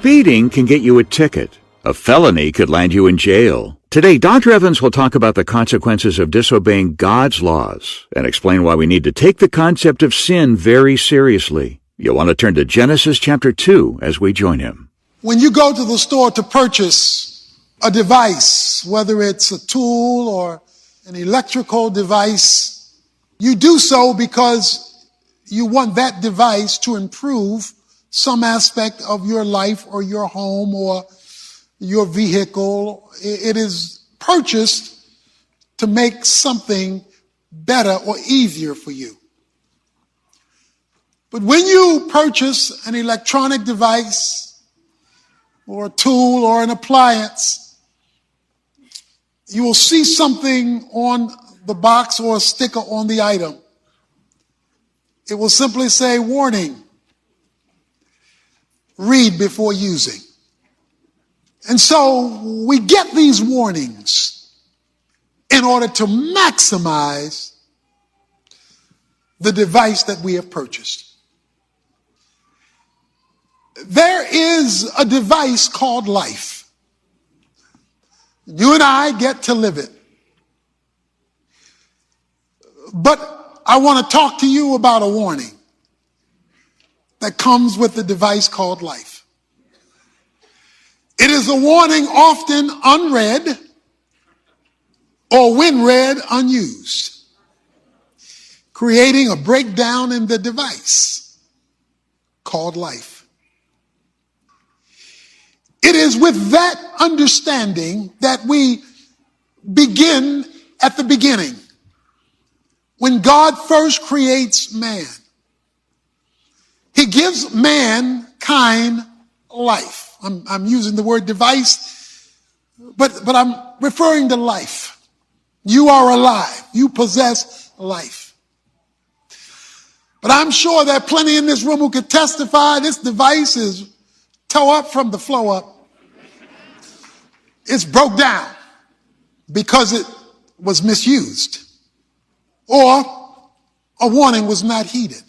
Speeding can get you a ticket. A felony could land you in jail. Today, Dr. Evans will talk about the consequences of disobeying God's laws and explain why we need to take the concept of sin very seriously. You'll want to turn to Genesis chapter 2 as we join him. When you go to the store to purchase a device, whether it's a tool or an electrical device, you do so because you want that device to improve some aspect of your life or your home or your vehicle. It is purchased to make something better or easier for you. But when you purchase an electronic device or a tool or an appliance, you will see something on the box or a sticker on the item. It will simply say, "Warning, read before using." And so we get these warnings in order to maximize the device that we have purchased. There is a device called life. You and I get to live it. But I want to talk to you about a warning that comes with the device called life. It is a warning often unread or when read unused, creating a breakdown in the device called life. It is with that understanding that we begin at the beginning, when God first creates man. He gives mankind life. I'm using the word device, but I'm referring to life. You are alive. You possess life. But I'm sure there are plenty in this room who could testify this device is toe up from the flow up. It's broke down because it was misused or a warning was not heeded.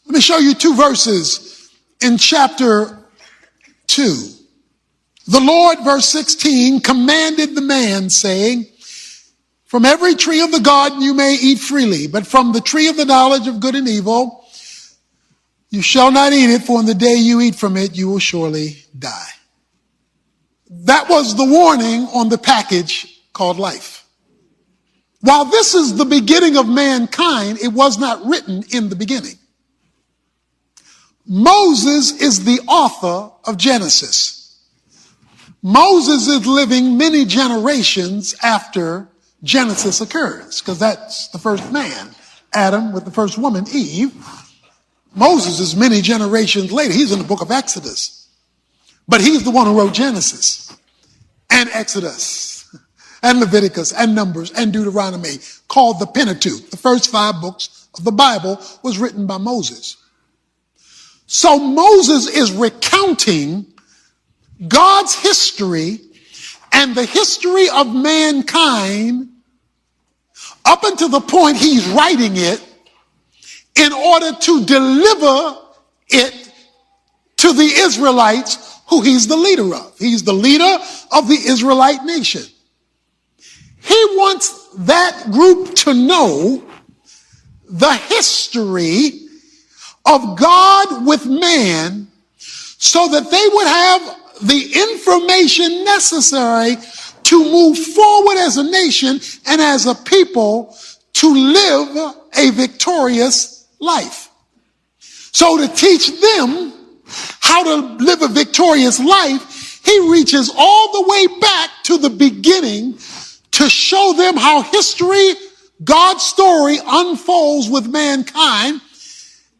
Let me show you two verses in chapter 2. The Lord, verse 16, commanded the man, saying, "From every tree of the garden you may eat freely, but from the tree of the knowledge of good and evil you shall not eat it, for in the day you eat from it you will surely die." That was the warning on the package called life. While this is the beginning of mankind, it was not written in the beginning. Moses is the author of Genesis. Moses is living many generations after Genesis occurs, because that's the first man, Adam, with the first woman, Eve. Moses is many generations later. He's in the book of Exodus. But he's the one who wrote Genesis and Exodus and Leviticus and Numbers and Deuteronomy, called the Pentateuch. The first 5 books of the Bible was written by Moses. So Moses is recounting God's history and the history of mankind up until the point he's writing it in order to deliver it to the Israelites who he's the leader of. He's the leader of the Israelite nation. He wants that group to know the history of God with man so that they would have the information necessary to move forward as a nation and as a people to live a victorious life. So to teach them how to live a victorious life, he reaches all the way back to the beginning to show them how history, God's story, unfolds with mankind,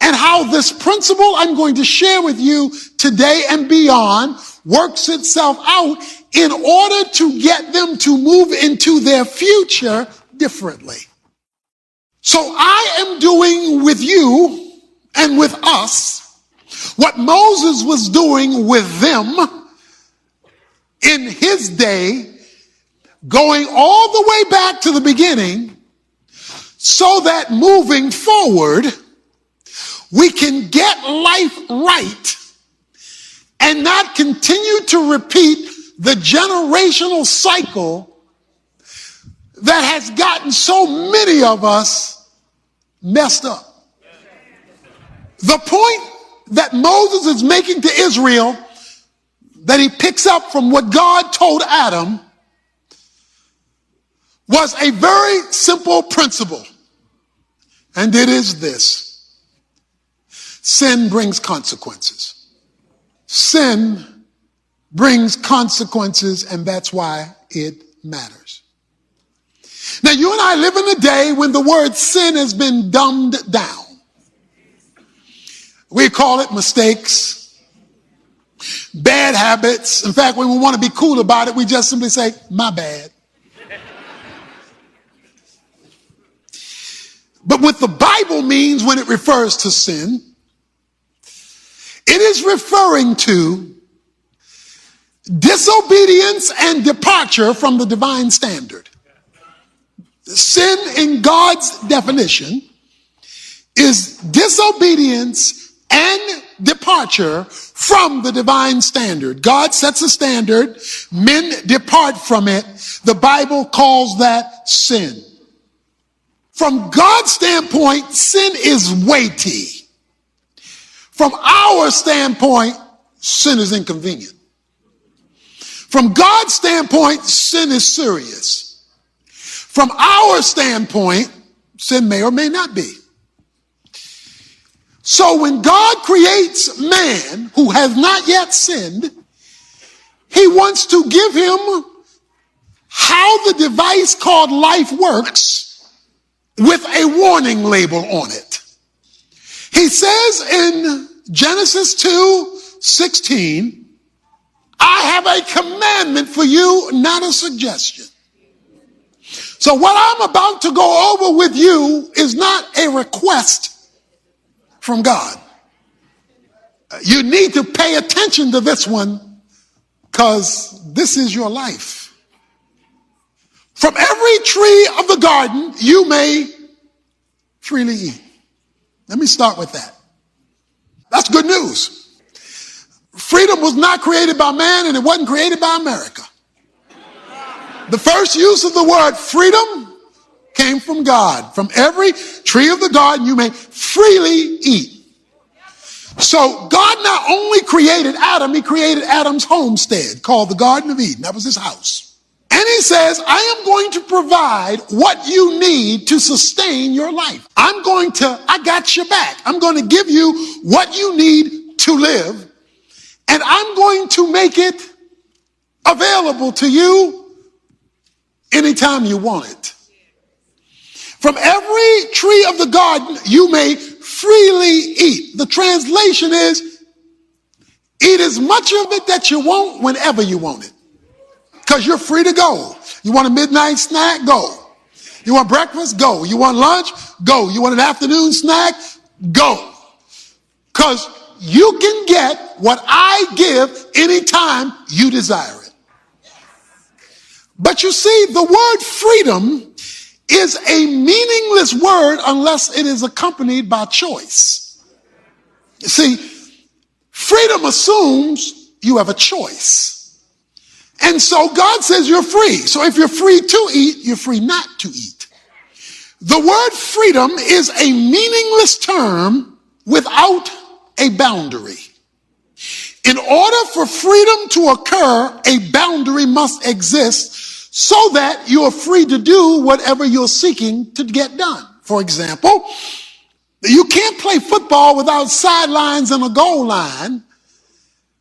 and how this principle I'm going to share with you today and beyond works itself out in order to get them to move into their future differently. So I am doing with you and with us what Moses was doing with them in his day, going all the way back to the beginning, so that moving forward, we can get life right and not continue to repeat the generational cycle that has gotten so many of us messed up. The point that Moses is making to Israel, that he picks up from what God told Adam, was a very simple principle. And it is this: sin brings consequences. Sin brings consequences, and that's why it matters. Now, you and I live in a day when the word sin has been dumbed down. We call it mistakes, bad habits. In fact, when we want to be cool about it, we just simply say, my bad. But what the Bible means when it refers to sin, it is referring to disobedience and departure from the divine standard. Sin, in God's definition, is disobedience and departure from the divine standard. God sets a standard, men depart from it. The Bible calls that sin. From God's standpoint, sin is weighty. From our standpoint, sin is inconvenient. From God's standpoint, sin is serious. From our standpoint, sin may or may not be. So when God creates man who has not yet sinned, he wants to give him how the device called life works with a warning label on it. He says in Genesis 2:16, I have a commandment for you, not a suggestion. So what I'm about to go over with you is not a request from God. You need to pay attention to this one, because this is your life. From every tree of the garden you may freely eat. Let me start with that. That's good news. Freedom was not created by man, and it wasn't created by America. The first use of the word freedom came from God. From every tree of the garden you may freely eat. So God not only created Adam, he created Adam's homestead called the Garden of Eden. That was his house. And he says, I am going to provide what you need to sustain your life. I got your back. I'm going to give you what you need to live. And I'm going to make it available to you anytime you want it. From every tree of the garden you may freely eat. The translation is, eat as much of it that you want whenever you want it. Because you're free to go. You want a midnight snack? Go. You want breakfast? Go. You want lunch? Go. You want an afternoon snack? Go. Because you can get what I give anytime you desire it. But you see, the word freedom is a meaningless word unless it is accompanied by choice. You see, freedom assumes you have a choice. And so God says you're free. So if you're free to eat, you're free not to eat. The word freedom is a meaningless term without a boundary. In order for freedom to occur, a boundary must exist so that you are free to do whatever you're seeking to get done. For example, you can't play football without sidelines and a goal line,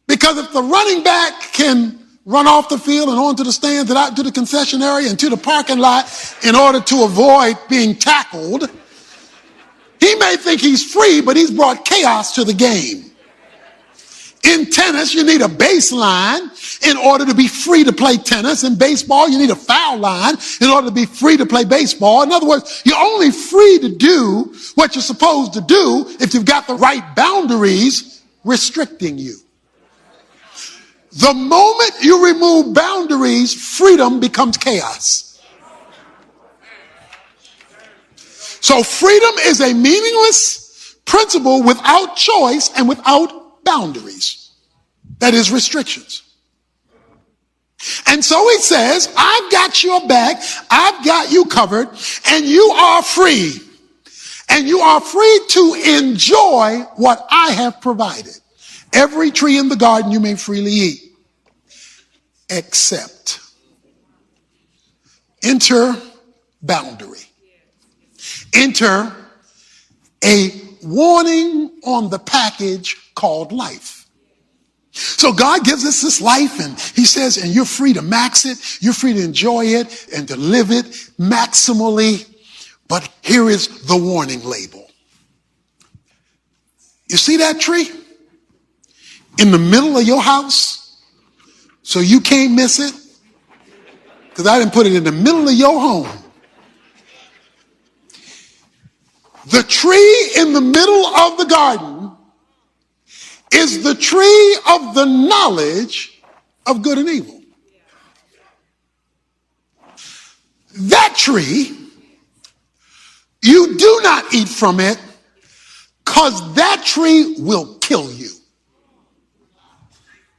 because if the running back can run off the field and onto the stands and out to the concession area and to the parking lot in order to avoid being tackled, he may think he's free, but he's brought chaos to the game. In tennis, you need a baseline in order to be free to play tennis. In baseball, you need a foul line in order to be free to play baseball. In other words, you're only free to do what you're supposed to do if you've got the right boundaries restricting you. The moment you remove boundaries, freedom becomes chaos. So freedom is a meaningless principle without choice and without boundaries. That is restrictions. And so he says, I've got your back, I've got you covered, and you are free. And you are free to enjoy what I have provided. Every tree in the garden you may freely eat, except enter boundary. Enter a warning on the package called life. So God gives us this life, and he says, and you're free to max it, you're free to enjoy it and to live it maximally. But here is the warning label. You see that tree in the middle of your house, so you can't miss it? Because I didn't put it in the middle of your home. The tree in the middle of the garden is the tree of the knowledge of good and evil. That tree, you do not eat from it, because that tree will kill you.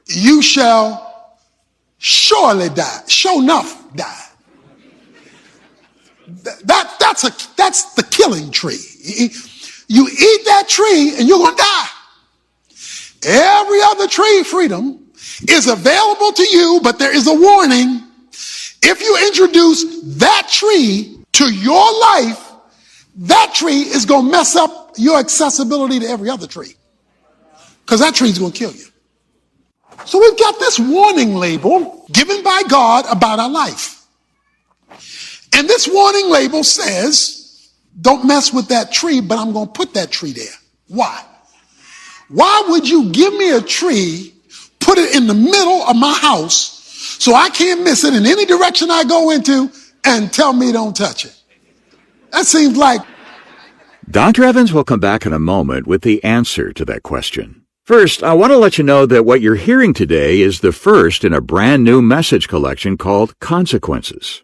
You shall surely die. Sure enough, die. That's the killing tree. You eat that tree and you're going to die. Every other tree, freedom, is available to you, but there is a warning. If you introduce that tree to your life, that tree is going to mess up your accessibility to every other tree, because that tree is going to kill you. So we've got this warning label given by God about our life. And this warning label says, don't mess with that tree, but I'm going to put that tree there. Why? Why would you give me a tree, put it in the middle of my house, so I can't miss it in any direction I go into, and tell me don't touch it? That seems like... Dr. Evans will come back in a moment with the answer to that question. First, I want to let you know that what you're hearing today is the first in a brand new message collection called Consequences.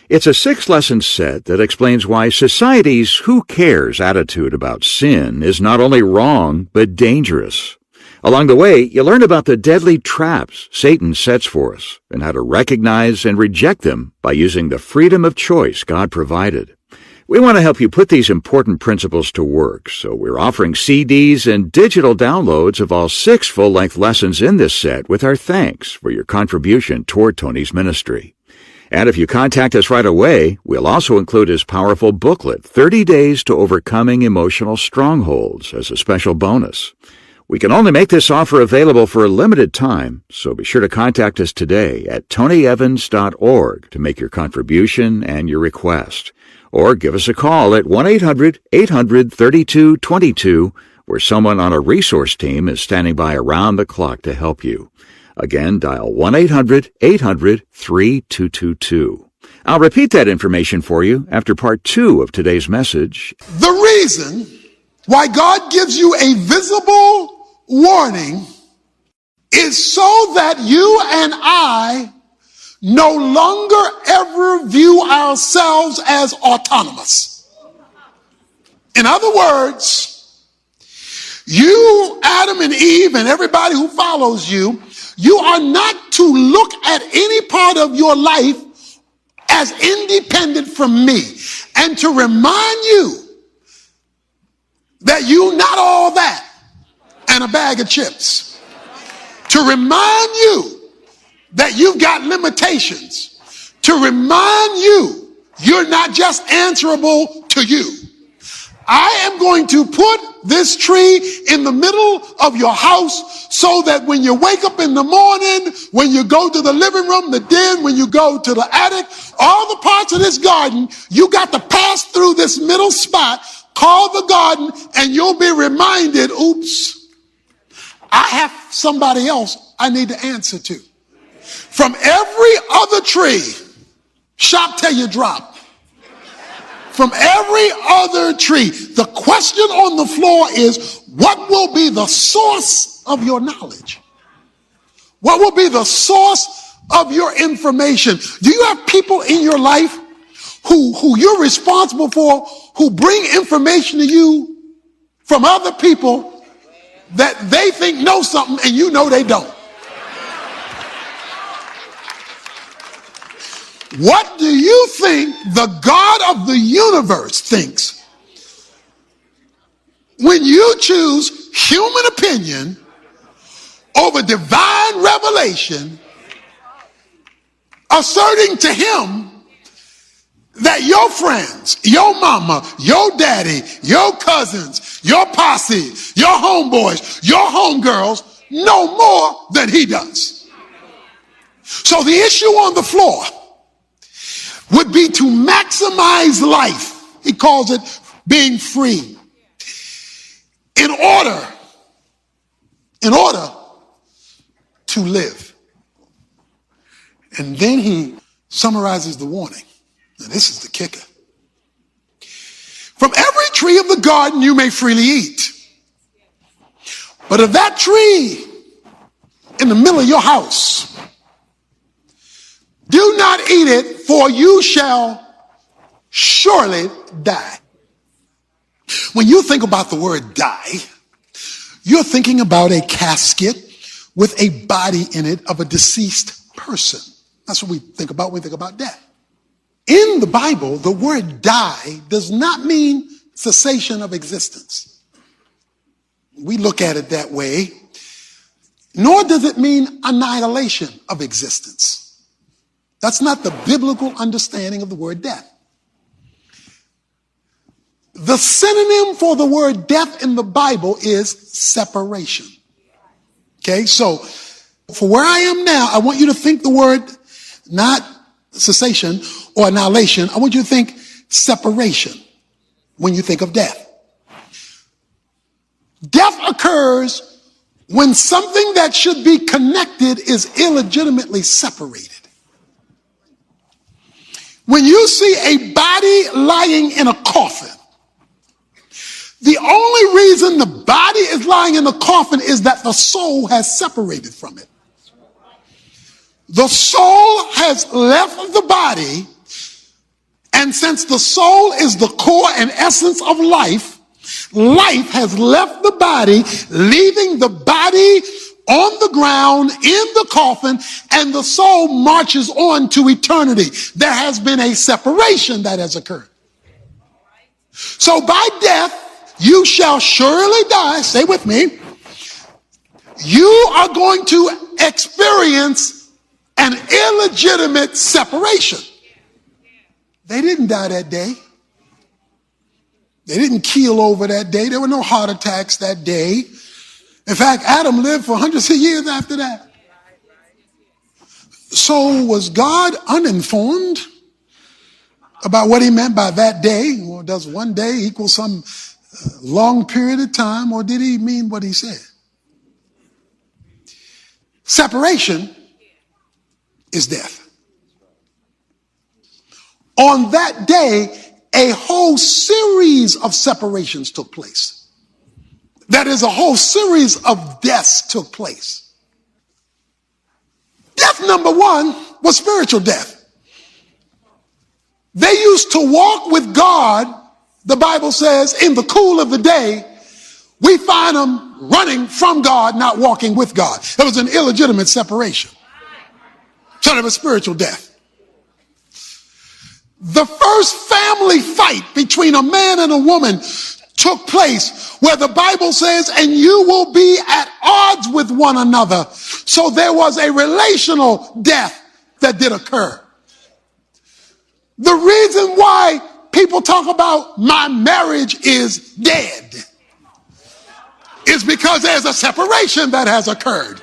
It's a 6-lesson set that explains why society's who cares attitude about sin is not only wrong, but dangerous. Along the way, you learn about the deadly traps Satan sets for us and how to recognize and reject them by using the freedom of choice God provided. We want to help you put these important principles to work, so we're offering CDs and digital downloads of all 6 full-length lessons in this set with our thanks for your contribution toward Tony's ministry. And if you contact us right away, we'll also include his powerful booklet, 30 Days to Overcoming Emotional Strongholds, as a special bonus. We can only make this offer available for a limited time, so be sure to contact us today at tonyevans.org to make your contribution and your request. Or give us a call at 1-800-800-3222, where someone on a resource team is standing by around the clock to help you. Again, dial 1-800-800-3222. I'll repeat that information for you after part 2 of today's message. The reason why God gives you a visible warning is so that you and I no longer ever view ourselves as autonomous. In other words, you, Adam and Eve, and everybody who follows you, you are not to look at any part of your life as independent from me, and to remind you that you're not all that and a bag of chips. To remind you that you've got limitations. To remind you you're not just answerable to you. I am going to put this tree in the middle of your house so that when you wake up in the morning, when you go to the living room, the den, when you go to the attic, all the parts of this garden, you got to pass through this middle spot called the garden, and you'll be reminded, oops, I have somebody else I need to answer to. From every other tree, shop till you drop. From every other tree, the question on the floor is, what will be the source of your knowledge? What will be the source of your information? Do you have people in your life who you're responsible for, who bring information to you from other people that they think know something and you know they don't? What do you think the God of the universe thinks when you choose human opinion over divine revelation, asserting to him that your friends, your mama, your daddy, your cousins, your posse, your homeboys, your homegirls know more than he does? So the issue on the floor would be to maximize life. He calls it being free. In order to live. And then he summarizes the warning. Now this is the kicker. From every tree of the garden you may freely eat. But of that tree in the middle of your house, do not eat it, for you shall surely die. When you think about the word die, you're thinking about a casket with a body in it of a deceased person. That's what we think about when we think about death. In the Bible, the word die does not mean cessation of existence. We look at it that way. Nor does it mean annihilation of existence. That's not the biblical understanding of the word death. The synonym for the word death in the Bible is separation. Okay, so for where I am now, I want you to think the word not cessation or annihilation. I want you to think separation when you think of death. Death occurs when something that should be connected is illegitimately separated. When you see a body lying in a coffin, the only reason the body is lying in the coffin is that the soul has separated from it. The soul has left the body, and since the soul is the core and essence of life, life has left the body, leaving the body on the ground in the coffin, and the soul marches on to eternity. There has been a separation that has occurred. So by death, you shall surely die. Stay with me. You are going to experience an illegitimate separation. They didn't die that day. They didn't keel over that day. There were no heart attacks that day. In fact, Adam lived for hundreds of years after that. So was God uninformed about what he meant by that day? Or does one day equal some long period of time, or did he mean what he said? Separation is death. On that day, a whole series of separations took place. That is, a whole series of deaths took place. Death number one was spiritual death. They used to walk with God, the Bible says, in the cool of the day. We find them running from God, not walking with God. It was an illegitimate separation. So there was spiritual death. The first family fight between a man and a woman took place where the Bible says, and you will be at odds with one another. So there was a relational death that did occur. The reason why people talk about my marriage is dead is because there's a separation that has occurred.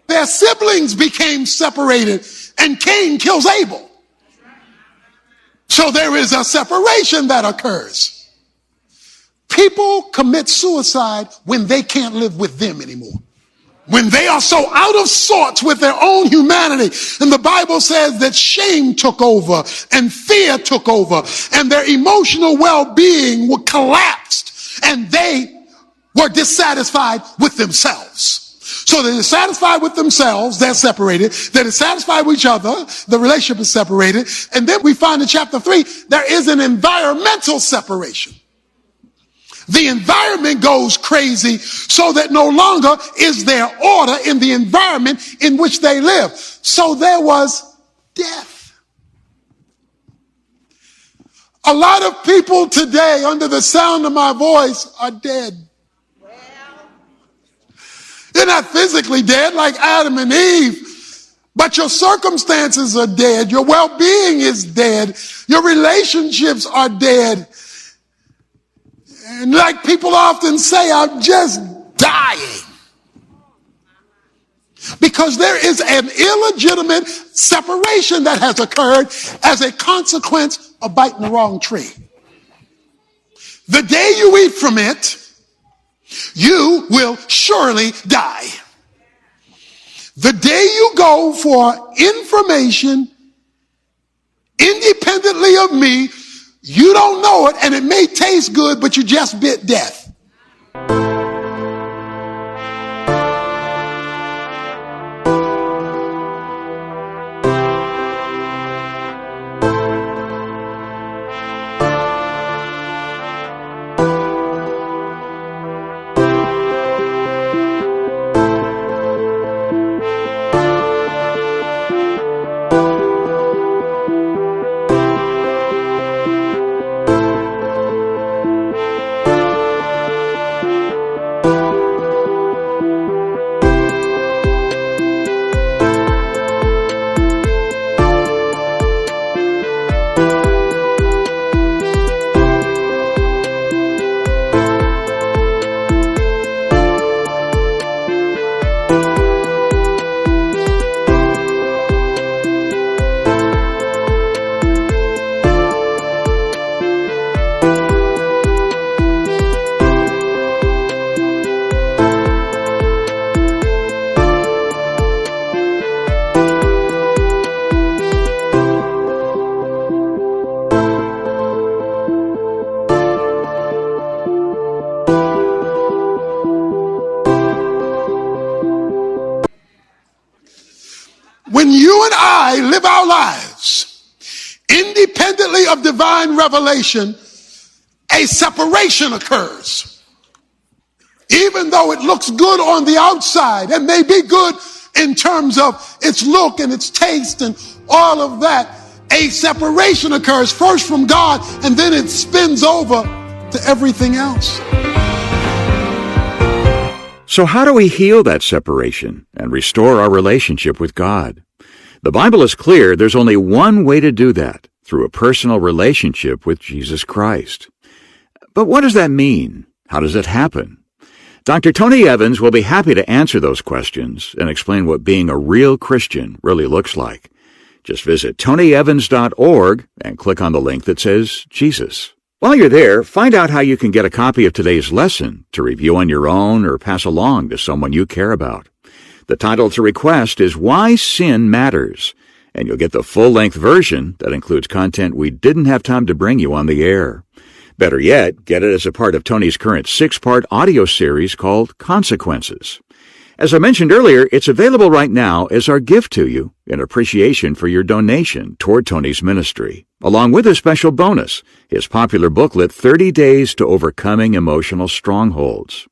Their siblings became separated, and Cain kills Abel. So there is a separation that occurs. People commit suicide when they can't live with them anymore. When they are so out of sorts with their own humanity. And the Bible says that shame took over and fear took over and their emotional well-being collapsed and they were dissatisfied with themselves. So they're dissatisfied with themselves, they're separated. They're dissatisfied with each other, the relationship is separated. And then we find in chapter 3, there is an environmental separation. The environment goes crazy so that no longer is there order in the environment in which they live. So there was death. A lot of people today, under the sound of my voice, are dead. They're not physically dead like Adam and Eve, but your circumstances are dead. Your well-being is dead. Your relationships are dead. And like people often say, I'm just dying. Because there is an illegitimate separation that has occurred as a consequence of biting the wrong tree. The day you eat from it, you will surely die. The day you go for information independently of me, you don't know it, and it may taste good, but you just bit death. When you and I live our lives independently of divine revelation, a separation occurs. Even though it looks good on the outside and may be good in terms of its look and its taste and all of that, a separation occurs first from God, and then it spins over to everything else. So how do we heal that separation and restore our relationship with God? The Bible is clear there's only one way to do that, through a personal relationship with Jesus Christ. But what does that mean? How does it happen? Dr. Tony Evans will be happy to answer those questions and explain what being a real Christian really looks like. Just visit tonyevans.org and click on the link that says Jesus. While you're there, find out how you can get a copy of today's lesson to review on your own or pass along to someone you care about. The title to request is Why Sin Matters, and you'll get the full-length version that includes content we didn't have time to bring you on the air. Better yet, get it as a part of Tony's current 6-part audio series called Consequences. As I mentioned earlier, it's available right now as our gift to you in appreciation for your donation toward Tony's ministry, along with a special bonus, his popular booklet, 30 Days to Overcoming Emotional Strongholds.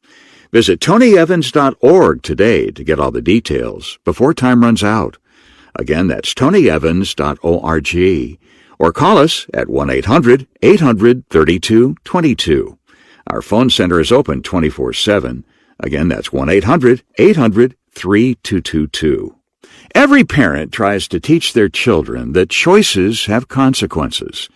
Visit tonyevans.org today to get all the details before time runs out. Again, that's tonyevans.org. Or call us at 1-800-800-3222. Our phone center is open 24/7. Again, that's 1-800-800-3222. Every parent tries to teach their children that choices have consequences.